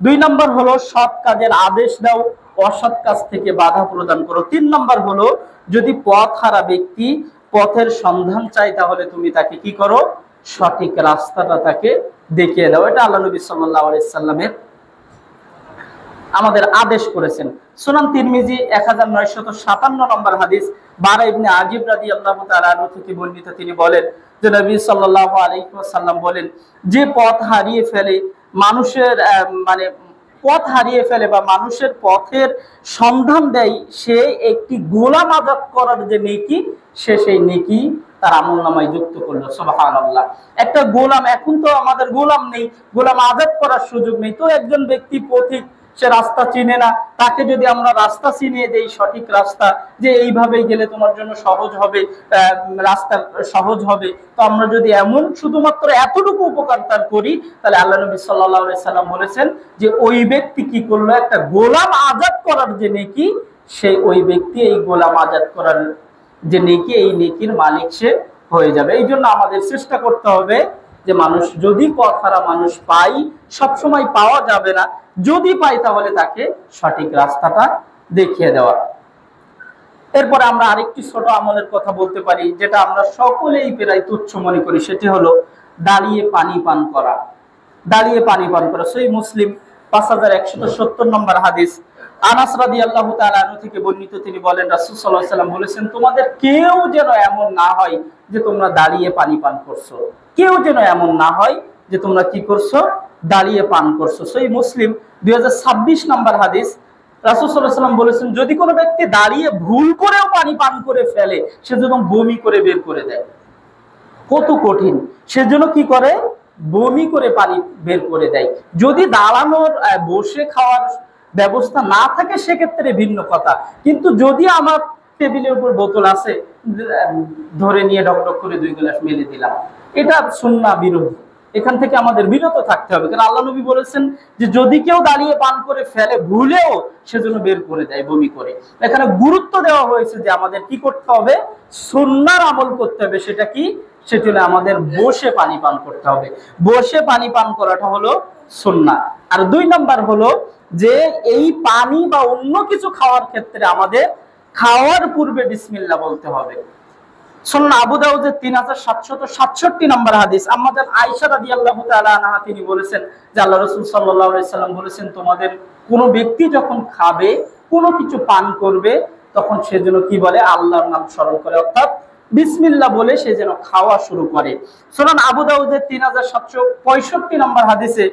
S1: 2 নম্বর হলো সৎ কাজের আদেশ দাও, অসৎ কাজ থেকে বাধা প্রদান করো। 3 নম্বর হলো যদি পথ হারা ব্যক্তি পথের সন্ধান চায় তাহলে তুমি তাকে কি করো, সঠিক রাস্তাটা তাকে দেখিয়ে দাও। এটা আল্লাহ নবী সাল্লাল্লাহু আলাইহি সাল্লামের আমাদের আদেশ করেছেন। সুনান তিরমিজি 1957 নম্বর হাদিস বারা ইবনে আজিব রাদিয়াল্লাহু তাআলা আনহু থেকে বর্ণিত, তিনি বলেন যে নবী সাল্লাল্লাহু আলাইহি ওয়াসাল্লাম বলেন, যে পথ হারিয়ে ফেলে মানুষের পথ হারিয়ে ফেলে বা মানুষের পথের সন্ধান দেয়, সে একটি গোলাম আজাদ করার যে নেকি, সে সেই নেকি তার আমলনামায় যুক্ত করলো। সুবহানাল্লাহ। একটা গোলাম, এখন তো আমাদের গোলাম নেই, গোলাম আজাদ করার সুযোগ নেই, তো একজন ব্যক্তি পথিক, সে রাস্তা চিনে না, তাকে যদি আমরা রাস্তা চিনিয়ে দেই, সঠিক রাস্তা, যে এইভাবেই গেলে তোমার জন্য সহজ হবে, রাস্তা সহজ হবে, তো আমরা যদি এমন শুধুমাত্র এতটুকু উপকার তার করি, তাহলে আল্লাহ নবী সাল্লাল্লাহু আলাইহি সাল্লাম বলেছেন যে ওই ব্যক্তি কি করলো, একটা গোলাম আজাদ করার যে নেকি, সে ওই ব্যক্তি এই গোলাম আজাদ করার যে নেকি, এই নেকির মালিক সে হয়ে যাবে। এই জন্য আমাদের চেষ্টা করতে হবে যে মানুষ যদি পথ হারা মানুষ পাই, সবসময় পাওয়া যাবে না, যদি পাই তাহলে তাকে সঠিক রাস্তাটা দেখিয়ে দেওয়া। এরপরে আমরা আরেকটি ছোট আমলের কথা বলতে পারি, যেটা আমরা সকলেই প্রায় তুচ্ছ মনে করি, সেটি হলো দাঁড়িয়ে পানি পান করা। দাঁড়িয়ে পানি পান করা সহিহ মুসলিম 5170 নম্বর হাদিস আনাস রাদিয়াল্লাহু তাআলা আনহু থেকে বর্ণিত, তিনি বলেন রাসূল সাল্লাল্লাহু আলাইহি ওয়াসাল্লাম বলেছেন, তোমাদের কেউ যেন এমন না হয় যে তোমরা দাঁড়িয়ে পানি পান করছো, কেউ যেন এমন না হয় যে তোমরা কি করছো, দাঁড়িয়ে পান করছো। সহিহ মুসলিম 2026 নম্বর হাদিস রাসূল সাল্লাল্লাহু আলাইহি ওয়াসাল্লাম বলেছেন, যদি কোনো ব্যক্তি দাঁড়িয়ে ভুল করেও পানি পান করে ফেলে, সে যেন বমি করে বের করে দেয়। কত কঠিন, সেজন্য কি করে, বমি করে পানি বের করে দেয়। যদি দাঁড়ানোর বসে খাওয়ার ব্যবস্থা না থাকে সেক্ষেত্রে ভিন্ন কথা, কিন্তু যদি আমার টেবিলের উপর বোতল আছে, ধরে নিয়ে ডকডক করে 2 গ্লাস মেলে দিলাম, এটা সুন্নাহ বিরোধী, এখান থেকে আমাদের বিরত থাকতে হবে। কারণ আল্লাহ নবী বলেছেন যে যদি কেউ দাঁড়িয়ে পান করে ফেলে ভুলেও, সেজন্য বের করে দেয় বমি করে। এখানে গুরুত্ব দেওয়া হয়েছে যে আমাদের কি করতে হবে, সুন্নাহর আমল করতে হবে। সেটা কি, সেটি হলো আমাদের বসে পানি পান করতে হবে। বসে পানি পান করাটা হলো সুন্নাহ। আর 2 নম্বর হলো যে এই পানি বা অন্য কিছু খাওয়ার ক্ষেত্রে আমাদের খাওয়ার পূর্বে বিসমিল্লাহ বলতে হবে। সুনান আবু দাউদের 3767 নম্বর হাদিস আম্মা জান আয়েশা রাদিয়াল্লাহু তাআলা আনহা তিনি বলেছেন যে আল্লাহ রাসূল সাল্লাল্লাহু আলাইহি সাল্লাম বলেছেন, তোমাদের কোন ব্যক্তি যখন খাবে, কোনো কিছু পান করবে, তখন সে যেন কি বলে, আল্লাহর নাম স্মরণ করে, অর্থাৎ বিসমিল্লাহ বলে সে যেন খাওয়া শুরু করে। সুনান আবু দাউদের 3765 নম্বর হাদিসে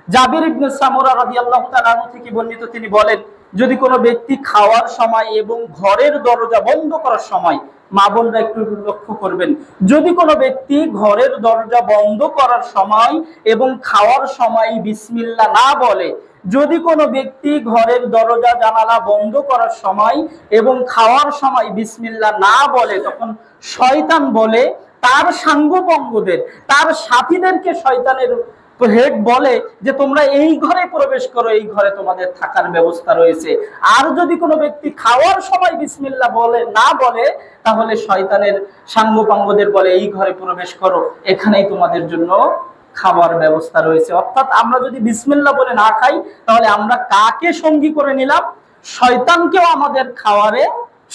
S1: জাবির ইবনে সামুরা রাদিয়াল্লাহু তাআলা আনহু থেকে বর্ণিত, তিনি বলেন, যদি কোনো ব্যক্তি খাওয়ার সময় এবং ঘরের দরজা বন্ধ করার সময়, মা বোনরা একটু লক্ষ্য করবেন, যদি কোনো ব্যক্তি ঘরের দরজা বন্ধ করার সময় এবং খাওয়ার সময় বিসমিল্লাহ না বলে, যদি কোনো ব্যক্তি ঘরের দরজা জানালা বন্ধ করার সময় এবং খাওয়ার সময় বিসমিল্লাহ না বলে, তখন শয়তান বলে তার সাঙ্গপাঙ্গদের, তার সাথীদেরকে শয়তানের হেড বলে যে তোমরা এই ঘরে প্রবেশ করো, এই ঘরে তোমাদের থাকার ব্যবস্থা রয়েছে। আর যদি কোনো ব্যক্তি খাওয়ার সময় বিসমিল্লাহ বলে না বলে, তাহলে শয়তানের সাঙ্গপাঙ্গদের বলে এই ঘরে প্রবেশ করো, এখানেই তোমাদের জন্য খাবার ব্যবস্থা রয়েছে। অর্থাৎ আমরা যদি বিসমিল্লাহ বলে না খাই, তাহলে আমরা কাকে সঙ্গী করে নিলাম, শয়তানকেও আমাদের খাওয়ারে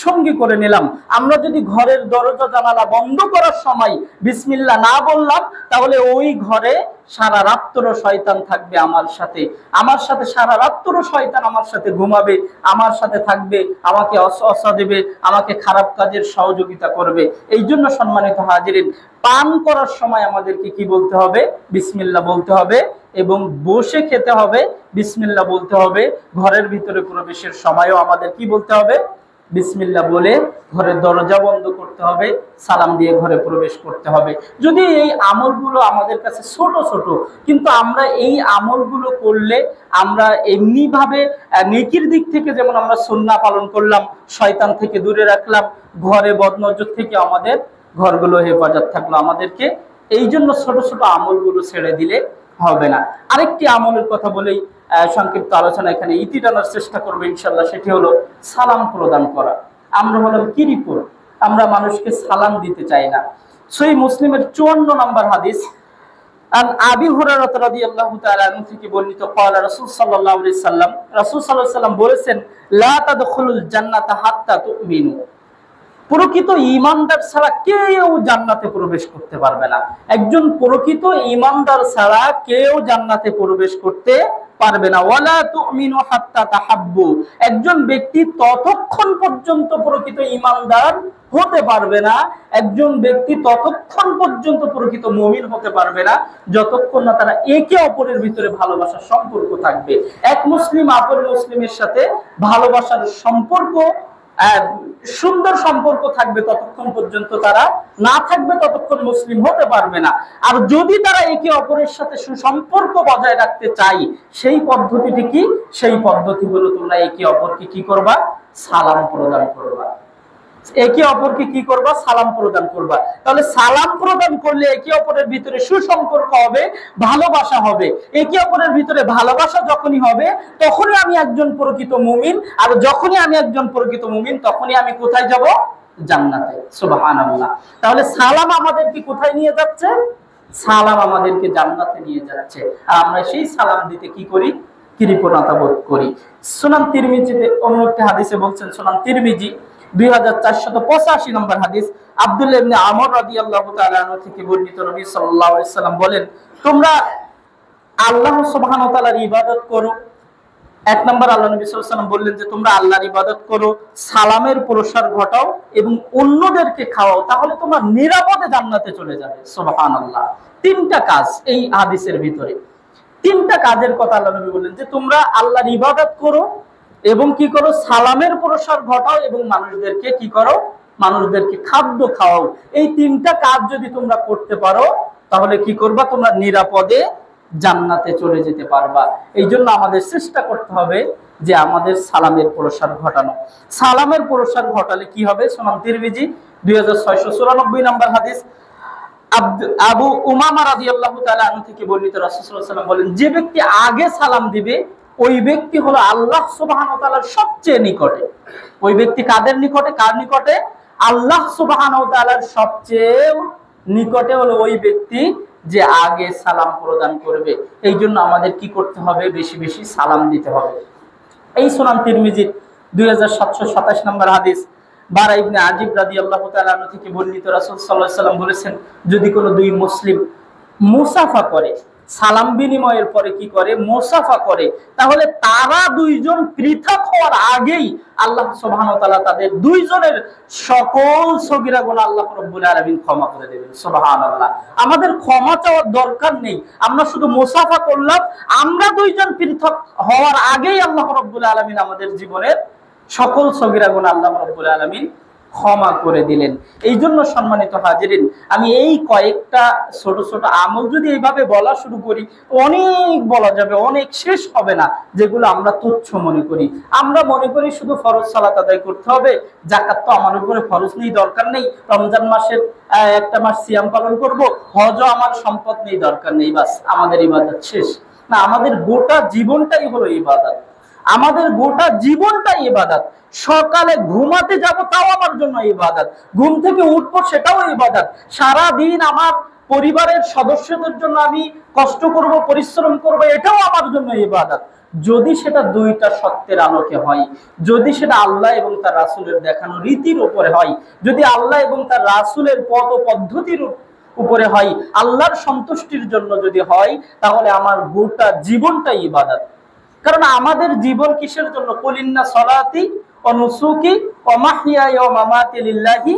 S1: সঙ্গী করে নিলাম। আমরা যদি ঘরের দরজা জানালা বন্ধ করার সময় বিসমিল্লাহ না বললাম, তাহলে ওই ঘরে সারা রাত্র শয়তান থাকবে আমার সাথে সারা রাত্র শয়তান আমার সাথে ঘুমাবে, আমার সাথে থাকবে, আমাকে অসা দেবে, আমাকে খারাপ কাজের সহযোগিতা করবে। এই জন্য সম্মানিত হাজিরিন, পান করার সময় আমাদেরকে কি বলতে হবে, বিসমিল্লাহ বলতে হবে, এবং বসে খেতে হবে বিসমিল্লাহ বলতে হবে। ঘরের ভিতরে প্রবেশের সময়ও আমাদের কি বলতে হবে, বিসমিল্লাহ বলে ঘরের দরজা বন্ধ করতে হবে, সালাম দিয়ে ঘরে প্রবেশ করতে হবে। যদি এই আমলগুলো আমাদের কাছে ছোট ছোট, কিন্তু আমরা এই আমলগুলো করলে আমরা এমনিভাবে নেকির দিক থেকে যেমন আমরা সুন্নাহ পালন করলাম, শয়তান থেকে দূরে রাখলাম, ঘরে বদনজর থেকে আমাদের ঘরগুলো হেফাজত থাকলো আমাদেরকে। এই জন্য ছোট ছোট আমলগুলো ছেড়ে দিলে হবে না। আরেকটি আমলের কথা বলেই সংক্ষিপ্ত আলোচনা এখানে ইতি টানার চেষ্টা করবো ইনশাল্লাহ, সেটি হলো সালাম প্রদান করা। আমরা হলাম কিরিপুর, আমরা মানুষকে সালাম দিতে চাই না। সহিহ মুসলিমের 54 নম্বর হাদিস আন আবি হুরায়রা রাদিয়াল্লাহু তাআলা আনহু থেকে বর্ণিত ক্বালা রাসূল সাল্লাল্লাহু আলাইহি সাল্লাম, রাসূল সাল্লাল্লাহু আলাইহি সাল্লাম বলেছেন, লা তাদখুলুল জান্নাতা হাত্তা তুমিনু। প্রকৃত ঈমানদার ছাড়া কেউ জান্নাতে প্রবেশ করতে পারবে না। একজন প্রকৃত ঈমানদার ছাড়া কেউ জান্নাতে প্রবেশ করতে পারবে না। ওয়ালা তুমিনু হাত্তা তাহাব্বু। একজন ব্যক্তি ততক্ষণ পর্যন্ত প্রকৃত ঈমানদার হতে পারবে না, একজন ব্যক্তি ততক্ষণ পর্যন্ত প্রকৃত মুমিন হতে পারবে না যতক্ষণ না তারা একে অপরের ভিতরে ভালোবাসার সম্পর্ক থাকবে। এক মুসলিম অপর মুসলিমের সাথে ভালোবাসার সম্পর্ক, সুন্দর সম্পর্ক থাকবে, ততক্ষণ পর্যন্ত তারা না থাকবে ততক্ষণ মুসলিম হতে পারবে না। আর যদি তারা একে অপরের সাথে সুসম্পর্ক বজায় রাখতে চাই, সেই পদ্ধতিটি কি? সেই পদ্ধতি হলো তোমরা একে অপরকে কি করবা? সালাম প্রদান করবা। একে অপরকে কি করবা? সালাম প্রদান করবা। তাহলে সালাম প্রদান করলে একে অপরের ভিতরে সুসম্পর্ক হবে, ভালোবাসা হবে। একে অপরের ভিতরে ভালোবাসা যখনই হবে তখনই আমি একজন প্রকৃত মুমিন, আর যখনই আমি একজন প্রকৃত মুমিন তখনই আমি কোথায় যাব? জান্নাতে। সুবহানাল্লাহ। তাহলে সালাম আমাদেরকে কোথায় নিয়ে যাচ্ছে? সালাম আমাদেরকে জান্নাতে নিয়ে যাচ্ছে। আর আমরা সেই সালাম দিতে কি করি? কৃপণতা বোধ করি। সুনান তিরমিজিতে অন্য একটি হাদিসে বলছেন, সুনান তিরমিজি 2485 নম্বর হাদিস, আব্দুল্লাহ ইবনে আমর রাদিয়াল্লাহু তাআলা আনহু থেকে বর্ণিত, নবী সাল্লাল্লাহু আলাইহি সাল্লাম বলেন, তোমরা আল্লাহ সুবহানাহু ওয়া তাআলার ইবাদত করো। এক নম্বর আল্লাহ নবী সাল্লাল্লাহু আলাইহি ওয়াসাল্লাম বললেন যে তোমরা আল্লাহর ইবাদত করো, সালামের প্রসার ঘটাও এবং অন্যদেরকে খাওয়াও, তাহলে তোমরা নিরাপদে জান্নাতে চলে যাবে। সুবহানাল্লাহ। তিনটা কাজ এই হাদিসের ভিতরে, তিনটা কাজের কথা আল্লাহ নবী বললেন যে তোমরা আল্লাহর ইবাদত করো এবং কি করো? সালামের প্রসার ঘটাও এবং মানুষদেরকে কি করো? মানুষদেরকে খাদ্য খাওয়াও। এই তিনটা কাজ যদি তোমরা করতে পারো তাহলে কি করবা? তোমরা নিরাপদে জান্নাতে চলে যেতে পারবা। এই জন্য আমাদের চেষ্টা করতে হবে যে আমাদের সালামের প্রসার ঘটানো। সালামের প্রসার ঘটালে কি হবে? সুনান তিরমিজি 2694 নম্বর হাদিস, আবু উমামা রাদিয়াল্লাহু তাআলা আনহু থেকে বর্ণিত, রাসূল সাল্লাল্লাহু আলাইহি ওয়াসাল্লাম বলেন, যে ব্যক্তি আগে সালাম দিবে ওই ব্যক্তি হলো আল্লাহ সুবহানাহু ওয়া তাআলার সবচেয়ে নিকটে। ওই ব্যক্তি কাদের নিকটে? কার নিকটে? আল্লাহ সুবহানাহু ওয়া তাআলার সবচেয়ে নিকটে হলো ওই ব্যক্তি যে আগে সালাম প্রদান করবে। এই জন্য আমাদের কি করতে হবে? বেশি বেশি সালাম দিতে হবে। এই সুনান তিরমিজির 2727 নম্বর হাদিস, বারা ইবনে আজিব রাদিয়াল্লাহু তাআলা আনহু থেকে বর্ণিত, রাসূল সাল্লাল্লাহু আলাইহি ওয়াসাল্লাম বলেছেন, যদি কোনো দুই মুসলিম মুসাফা করে, সালাম বিনিময়ের পরে কি করে? মুসাফা করে, তাহলে তারা দুইজন পৃথক হওয়ার আগেই আল্লাহ সুবহানাহু ওয়া তাআলা তাদের দুইজনের সকল সগীরা গুনাহ আল্লাহ রাব্বুল আলামিন ক্ষমা করে দেবেন। সুবহানাল্লাহ। আমাদের ক্ষমা চাওয়ার দরকার নেই, আমরা শুধু মুসাফা করলাম, আমরা দুইজন পৃথক হওয়ার আগেই আল্লাহ রাব্বুল আলামিন আমাদের জীবনের সকল সগীরা গুনাহ আল্লাহ রাব্বুল আলামিন ক্ষমা করে দিলেন। এই জন্য সম্মানিত হাজিরিন, আমি এই কয়েকটা ছোট ছোট আমল যদি এইভাবে বলা শুরু করি, অনেক বলা যাবে, অনেক শেষ হবে না, যেগুলো আমরা তুচ্ছ মনে করি। আমরা মনে করি শুধু ফরজ সালাত আদায় করতে হবে, যাকাত তো আমার উপরে ফরজ নেই, দরকার নেই, রমজান মাসের একটা মাস সিয়াম পালন করব, হজও আমার সম্পদ নেই, দরকার নেই, বাস আমাদের ইবাদত শেষ। না, আমাদের গোটা জীবনটাই হলো ইবাদত। আমাদের গোটা জীবনটাই ইবাদত। সকালে ঘুমাতে যাব তাও আমার জন্য ইবাদত, ঘুম থেকে উঠবো সেটাও ইবাদত, সারা দিন আমার পরিবারের সদস্যদের জন্য আমি কষ্ট করব, পরিশ্রম করব, এটাও আমার জন্য ইবাদত। যদি সেটা দুইটা সত্যের আলোকে হয়, যদি সেটা আল্লাহ এবং তার রাসূলের দেখানো রীতির উপরে হয়, যদি আল্লাহ এবং তার রাসূলের পথ ও পদ্ধতির উপরে হয়, আল্লাহর সন্তুষ্টির জন্য যদি হয়, তাহলে আমার গোটা জীবনটাই ইবাদত। কারণ আমাদের জীবন কিসের জন্য? কুলিন্না সলাতি ওয়া নুসুকি ওয়া মাহইয়ায়া ওয়া মামাতি লিল্লাহি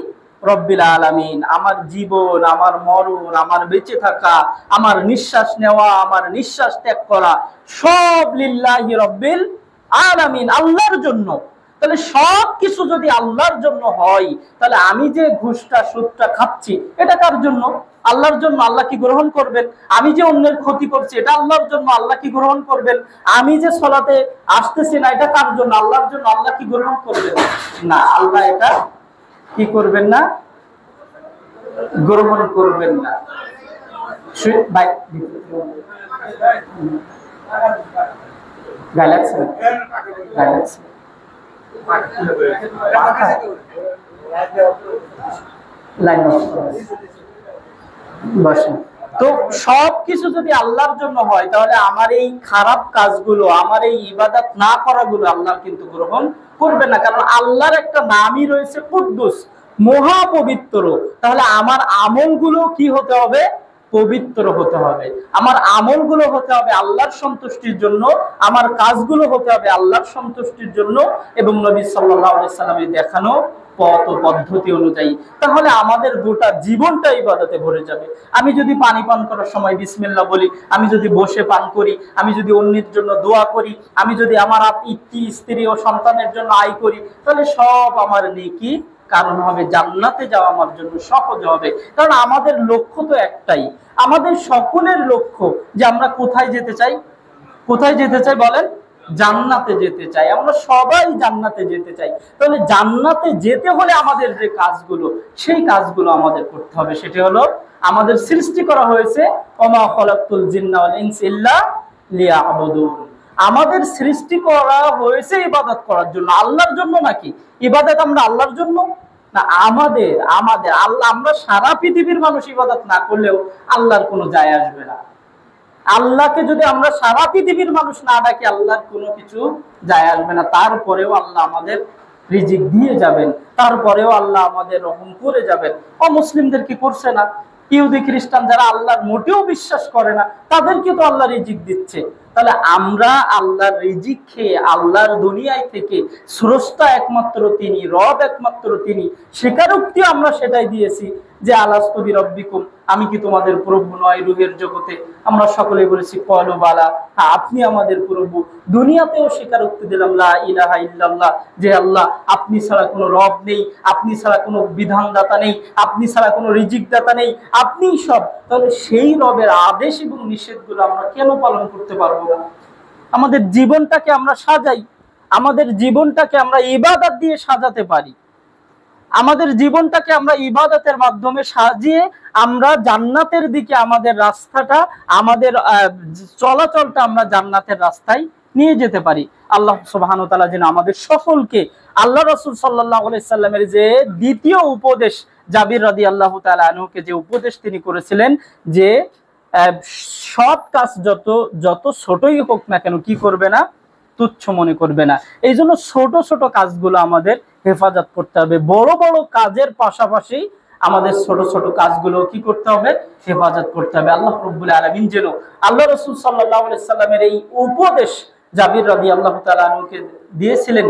S1: রাব্বিল আলামিন। আমার জীবন, আমার মরণ, আমার বেঁচে থাকা, আমার নিঃশ্বাস নেওয়া, আমার নিঃশ্বাস ত্যাগ করা, সব লিল্লাহি রাব্বিল আলামিন, আল্লাহর জন্য। তাহলে সব কিছু যদি আল্লাহর জন্য হয়, তাহলে আমি যে ঘুষটা সুদটা খাচ্ছি এটা কার জন্য? আল্লাহর জন্য। আল্লাহ কি গ্রহণ করবেন? আমি যে অন্যের ক্ষতি করছি এটা আল্লাহর জন্য, আল্লাহ কি গ্রহণ করবেন? আমি যে সালাতে আসতেছি না এটা কার জন্য? আল্লাহর জন্য, আল্লাহ কি গ্রহণ করবেন? না, আল্লাহ এটা কি করবেন না? গ্রহণ করবেন না। লাইন বসেন। তো সবকিছু যদি আল্লাহর জন্য হয়, তাহলে আমার এই খারাপ কাজগুলো, আমার এই ইবাদত না করাগুলো আল্লাহ কিন্তু গ্রহণ করবে না। কারণ আল্লাহর একটা নামই রয়েছে কুদ্দুস, মহাপবিত্র। তাহলে আমার আমলগুলো কি হতে হবে? পবিত্র হতে হবে। আমার আমলগুলো হতে হবে আল্লাহর সন্তুষ্টির জন্য, আমার কাজগুলো হতে হবে আল্লাহর সন্তুষ্টির জন্য এবং নবী সাল্লাল্লাহু আলাইহি সাল্লামের দেখানো পথ ও পদ্ধতি অনুযায়ী। তাহলে আমাদের গোটা জীবনটা ইবাদতে ভরে যাবে। আমি যদি পানি পান করার সময় বিসমিল্লাহ বলি, আমি যদি বসে পান করি, আমি যদি অন্যের জন্য দোয়া করি, আমি যদি আমার স্ত্রী ও সন্তানের জন্য আয় করি, তাহলে সব আমার নেকি কারণ হবে, জান্নাতে যাওয়া আমার জন্য সহজ হবে। কারণ আমাদের লক্ষ্য তো একটাই, আমাদের সকলের লক্ষ্য যে আমরা কোথায় যেতে চাই? কোথায় যেতে চাই বলেন? জান্নাতে যেতে চাই। আমরা সবাই জান্নাতে যেতে চাই। তাহলে জান্নাতে যেতে হলে আমাদের যে কাজগুলো, সেই কাজগুলো আমাদের করতে হবে। সেটা হলো, আমাদের সৃষ্টি করা হয়েছে ওমা খলাকতুল জিন্না ওয়াল ইনসা ইল্লা লিয়াবুদুন। আমাদের সৃষ্টি করা হয়েছে ইবাদত করার জন্য, আল্লাহর জন্য। নাকি ইবাদত আমরা আল্লাহর জন্য না, আমাদের আমাদের আল্লাহ, আমরা সারা পৃথিবীর মানুষ ইবাদত না করলেও আল্লাহর কোনো যায় আসবে না। আল্লাহকে যদি আমরা সারা পৃথিবীর মানুষ না ডাকি, আল্লাহর কোনো কিছু যায় আসবে না। তারপরেও আল্লাহ আমাদের রিজিক দিয়ে যাবেন, তারপরেও আল্লাহ আমাদের রহম করে যাবেন। অমুসলিমদের কি করছে না? ইহুদি খ্রিস্টান যারা আল্লাহর মোটেও বিশ্বাস করে না, তাদেরকে তো আল্লাহ রিজিক দিচ্ছে। তাহলে আমরা আল্লাহর রিজিক খেয়ে আল্লাহর দুনিয়ায় থেকে স্রষ্টা একমাত্র তিনি, রব একমাত্র তিনি, স্বীকারোক্তি আমরা সেটাই দিয়েছি যে আলাস্তু বিরব্বিকুম, আমি কি তোমাদের প্রভু নয়? রুহের জগতে আমরা সকলে বলেছি ক্বালু বালা, হ্যাঁ আপনি আমাদের প্রভু। দুনিয়াতেও স্বীকারোক্তি দিলাম লা ইলাহা ইল্লাল্লাহ, যে আল্লাহ আপনি ছাড়া কোনো রব নেই, আপনি ছাড়া কোনো বিধানদাতা নেই, আপনি ছাড়া কোনো রিজিকদাতা নেই, আপনিই সব। তাহলে সেই রবের আদেশ এবং নিষেধগুলো আমরা কেন পালন করতে পারবো না? আমাদের জীবনটাকে আমরা সাজাই, আমাদের জীবনটাকে আমরা ইবাদত দিয়ে সাজাতে পারি। আমাদের জীবনটাকে আমরা ইবাদতের মাধ্যমে সাজিয়ে আমরা জান্নাতের দিকে আমাদের রাস্তাটা, আমাদের চলাচলটা আমরা জান্নাতের রাস্তায় নিয়ে যেতে পারি। আল্লাহ সুবহানাহু ওয়া তাআলা যেন আমাদের সকলকে আল্লাহ রাসূল সাল্লাল্লাহু আলাইহি সাল্লামের যে দ্বিতীয় উপদেশ, জাবির রাদিয়াল্লাহু তাআলা আনহুকে যে উপদেশ তিনি করেছিলেন, যে সৎ কাজ যত ছোটই হোক না কেন কি করবে না? তুচ্ছ মনে করবে না। এই জন্য ছোট ছোট কাজগুলো আমাদের হেফাজত করতে হবে। বড় বড় কাজের পাশাপাশি আমাদের ছোট ছোট কাজগুলো কি করতে হবে? হেফাজত করতে হবে। আল্লাহ রাব্বুল আলামিন যেন আল্লাহ রাসূল সাল্লাল্লাহু আলাইহি সাল্লামের এই উপদেশ জাবির রাদিয়াল্লাহু তাআলা আনহুকে দিয়েছিলেন।